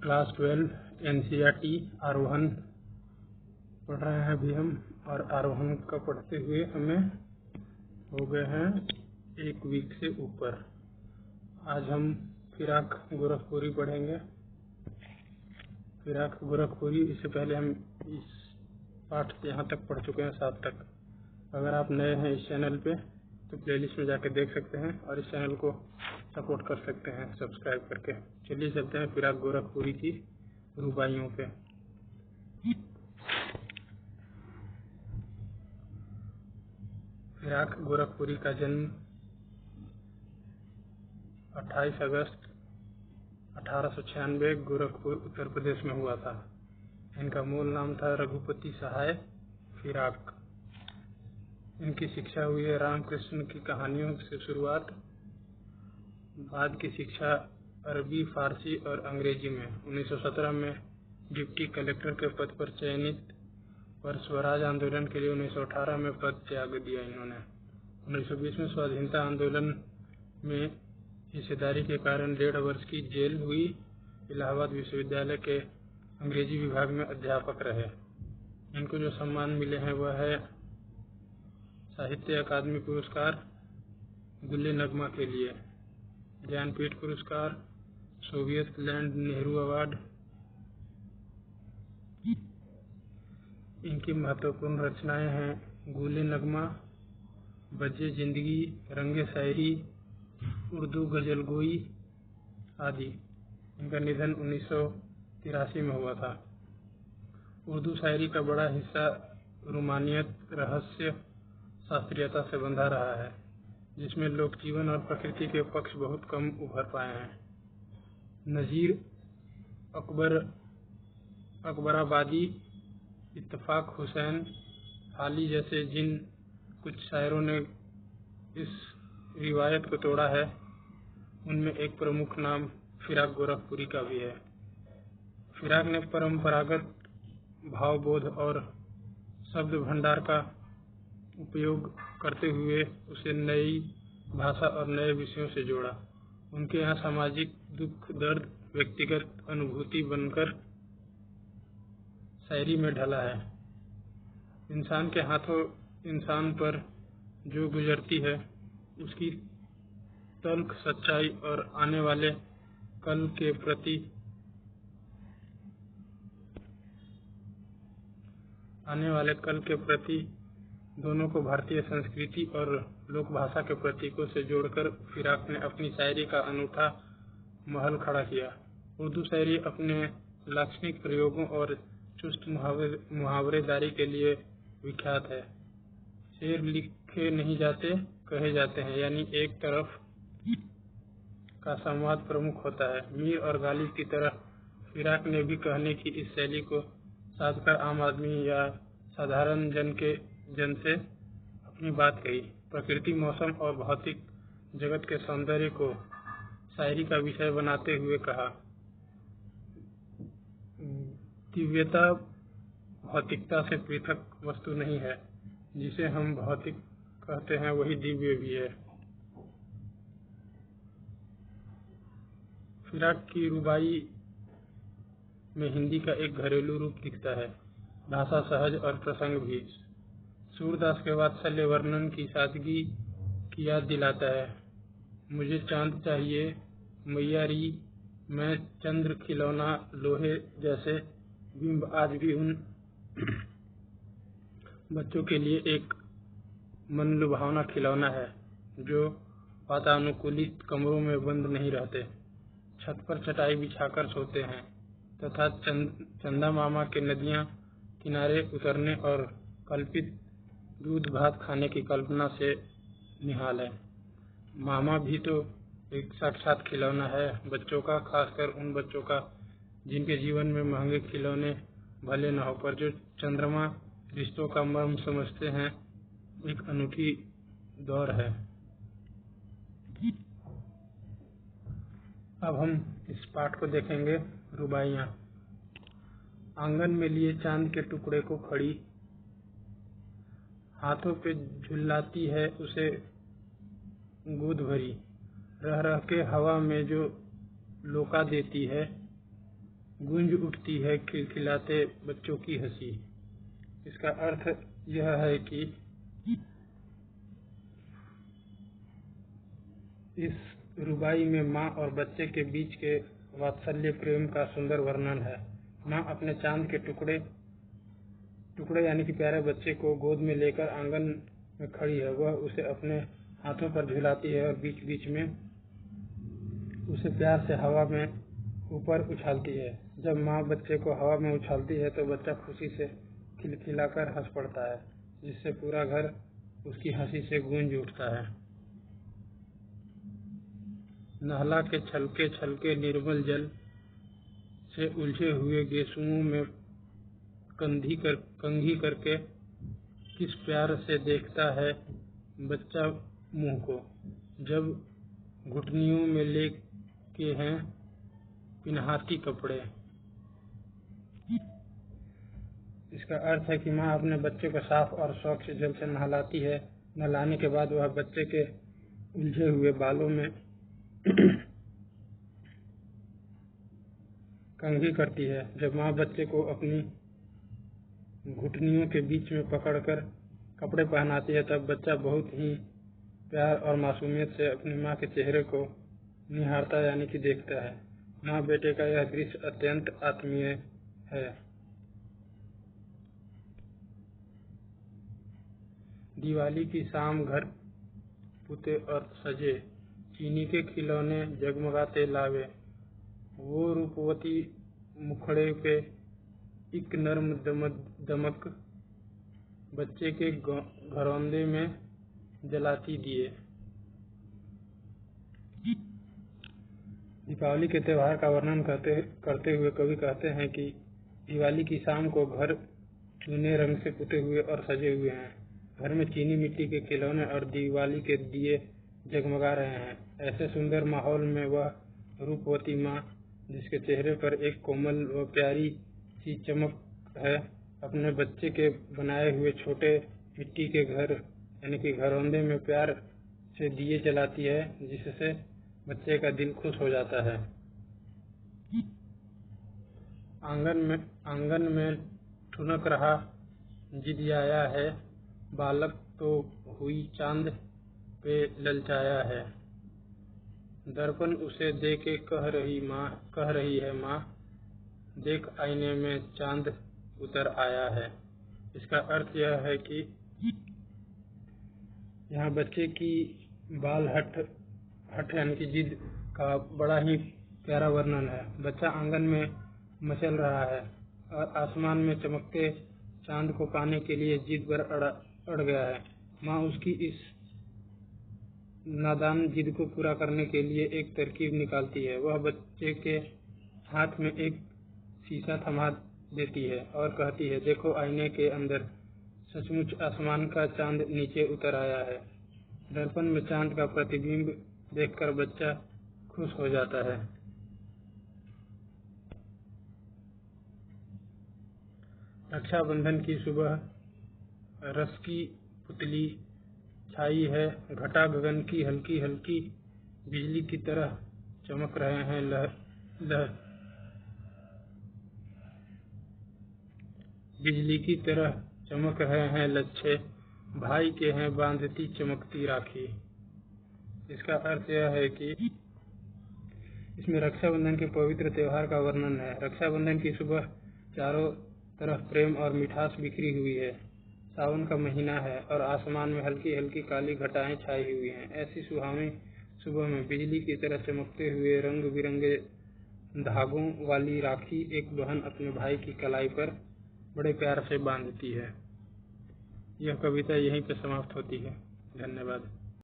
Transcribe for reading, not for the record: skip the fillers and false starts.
Class 12 NCERT आरोहण पढ़ रहे हैं अभी हम, और आरोहण का पढ़ते हुए हमें हो गए हैं 1 वीक से ऊपर। आज हम फिराक गोरखपुरी पढ़ेंगे। फिराक गोरखपुरी, इससे पहले हम इस पाठ से यहाँ तक पढ़ चुके हैं 7 तक। अगर आप नए हैं इस चैनल पे तो प्लेलिस्ट में जाके देख सकते हैं और इस चैनल को सपोर्ट कर सकते हैं सब्सक्राइब करके। चलिए चलते हैं फिराक गोरखपुरी की रुबाइयों पे। फिराक गोरखपुरी का जन्म 28 अगस्त 1896 गोरखपुर उत्तर प्रदेश में हुआ था। इनका मूल नाम था रघुपति सहाय फिराक। इनकी शिक्षा हुई है रामकृष्ण की कहानियों से शुरुआत। बाद की शिक्षा अरबी, फारसी और अंग्रेजी में। 1917 में डिप्टी कलेक्टर के पद पर चयनित, पर स्वराज आंदोलन के लिए 1918 में पद त्याग दिया इन्होंने। 1920 में स्वाधीनता आंदोलन में हिस्सेदारी के कारण 1.5 वर्ष की जेल हुई। इलाहाबाद विश्वविद्यालय के अंग्रेजी विभाग में अध्यापक रहे। इनको जो सम्मान मिले हैं वह है साहित्य अकादमी पुरस्कार गुल्ले नगमा के लिए, ज्ञानपीठ पुरस्कार, सोवियत लैंड नेहरू अवार्ड। इनकी महत्वपूर्ण रचनाएं हैं गुल्ले नगमा, बजे जिंदगी, रंगे शायरी, उर्दू गजलगोई आदि। इनका निधन 1983 में हुआ था। उर्दू शायरी का बड़ा हिस्सा रूमानियत, रहस्य, शास्त्रीयता से बंधा रहा है, जिसमें लोक जीवन और प्रकृति के पक्ष बहुत कम उभर पाए हैं। नज़ीर, अकबराबादी, इत्तफाक हुसैन, हाली जैसे जिन कुछ शायरों ने इस रिवायत को तोड़ा है, उनमें एक प्रमुख नाम फिराक गोरखपुरी का भी है। फिराक ने परंपरागत भावबोध और शब्द भंडार का उपयोग करते हुए उसे नई भाषा और नए विषयों से जोड़ा। उनके यहाँ सामाजिक दुख दर्द व्यक्तिगत अनुभूति बनकर शायरी में ढला है। इंसान के हाथों इंसान पर जो गुजरती है उसकी तल्ख सच्चाई और आने वाले कल के प्रति दोनों को भारतीय संस्कृति और लोक भाषा के प्रतीकों से जोड़कर फिराक ने अपनी शायरी का अनूठा महल खड़ा किया। उर्दू शायरी अपने लाक्षणिक प्रयोगों और चुस्त मुहावरेदारी के लिए विख्यात है। शेर लिखे नहीं जाते, कहे जाते हैं, यानी एक तरफ का संवाद प्रमुख होता है। मीर और गालिब की तरह फिराक ने भी कहने की इस शैली को साधकर आम आदमी या साधारण जन से अपनी बात कही। प्रकृति, मौसम और भौतिक जगत के सौंदर्य को शायरी का विषय बनाते हुए कहा, दिव्यता भौतिकता से पृथक वस्तु नहीं है, जिसे हम भौतिक कहते हैं वही दिव्य भी है। फिराक की रुबाई में हिंदी का एक घरेलू रूप दिखता है, भाषा सहज और प्रसंग भी। सूरदास के वात्सल्य वर्णन की सादगी की याद दिलाता है। मुझे चांद चाहिए मैया री, मैं चंद्र खिलौना लोहे जैसे बिंब आज भी उन बच्चों के लिए एक मन लुभावना खिलौना है जो वातानुकूलित कमरों में बंद नहीं रहते, छत पर चटाई बिछाकर सोते हैं तथा चंदा मामा के नदियां किनारे उतरने और कल्पित दूध भात खाने की कल्पना से निहाल है। मामा भी तो एक साक्षात खिलौना है बच्चों का, खासकर उन बच्चों का जिनके जीवन में महंगे खिलौने भले न हो, पर जो चंद्रमा रिश्तों का मर्म समझते हैं। एक अनूठी दौर है। अब हम इस पाठ को देखेंगे। रुबाइयाँ। आंगन में लिए चांद के टुकड़े को खड़ी, हाथों पे झुलाती है उसे गोद भरी, रह रह के हवा में जो लोका देती है, गूंज उठती है खिलखिलाते बच्चों की हंसी। इसका अर्थ यह है कि इस रुबाई में माँ और बच्चे के बीच के वात्सल्य प्रेम का सुंदर वर्णन है। माँ अपने चांद के टुकड़े यानी कि प्यारे बच्चे को गोद में लेकर आंगन में खड़ी है। वह उसे अपने हाथों पर झुलाती है और बीच बीच में उसे प्यार से हवा में ऊपर उछालती है। जब माँ बच्चे को हवा में उछालती है तो बच्चा खुशी से खिलखिलाकर हंस पड़ता है, जिससे पूरा घर उसकी हंसी से गूंज उठता है। नहला के छलके छलके निर्मल जल से उलझे हुए गेसुओं में कंघी करके किस प्यार से देखता है बच्चा मुंह को, जब घुटनियों में लेके हैं पिन्हाती कपड़े। इसका अर्थ है कि माँ अपने बच्चे को साफ और स्वच्छ जल से नहलाती है। नहलाने के बाद वह बच्चे के उलझे हुए बालों में कंघी करती है। जब माँ बच्चे को अपनी घुटनियों के बीच में पकड़कर कपड़े पहनाती है तब बच्चा बहुत ही प्यार और मासूमियत से अपनी माँ के चेहरे को निहारता यानी कि देखता है। माँ बेटे का यह दृश्य अत्यंत आत्मीय है। दिवाली की शाम घर पुते और सजे, चीनी के खिलौने जगमगाते लावे। वो रूपवती मुखड़े पे एक नर्म दमक, बच्चे के घरौंदे में जलाती दिए। दीपावली के त्योहार का वर्णन करते हुए कवि कहते हैं कि दिवाली की शाम को घर चूने रंग से पुते हुए और सजे हुए हैं। घर में चीनी मिट्टी के खिलौने और दिवाली के दिए जगमगा रहे हैं। ऐसे सुंदर माहौल में वह रूपवती माँ, जिसके चेहरे पर एक कोमल व प्यारी सी चमक है, अपने बच्चे के बनाए हुए छोटे मिट्टी के घर यानी कि घरौंदे में प्यार से दिए जलाती है, जिससे बच्चे का दिल खुश हो जाता है। आंगन में ठुनक रहा जिदियाया है, बालक तो हुई चांद पे ललचाया है। दर्पण उसे दे के कह रही है माँ, देख आईने में चांद उतर आया है। इसका अर्थ यह है कि यहाँ बच्चे की बाल हठ यानी कि जिद का बड़ा ही प्यारा वर्णन है। बच्चा आंगन में मचल रहा है और आसमान में चमकते चांद को पाने के लिए जिद पर अड़ गया है। माँ उसकी इस नादान जिद को पूरा करने के लिए एक तरकीब निकालती है। वह बच्चे के हाथ में एक शीशा थमा देती है और कहती है, देखो आईने के अंदर सचमुच आसमान का चांद नीचे उतर आया है। दर्पण में चांद का प्रतिबिंब देखकर बच्चा खुश हो जाता है। रक्षाबंधन की सुबह रस की पुतली छाई है, घटा गगन की हल्की हल्की बिजली की तरह चमक रहे हैं बिजली की तरह चमक रहे हैं लच्छे, भाई के हैं बांधती चमकती राखी। इसका अर्थ यह है कि इसमें रक्षाबंधन के पवित्र त्योहार का वर्णन है। रक्षाबंधन की सुबह चारों तरफ प्रेम और मिठास बिखरी हुई है। सावन का महीना है और आसमान में हल्की हल्की काली घटाएं छाई हुई हैं। ऐसी सुहावनी सुबह में बिजली की तरह चमकते हुए रंग बिरंगे धागों वाली राखी एक बहन अपने भाई की कलाई पर बड़े प्यार से बांधती है। यह कविता यहीं पर समाप्त होती है। धन्यवाद।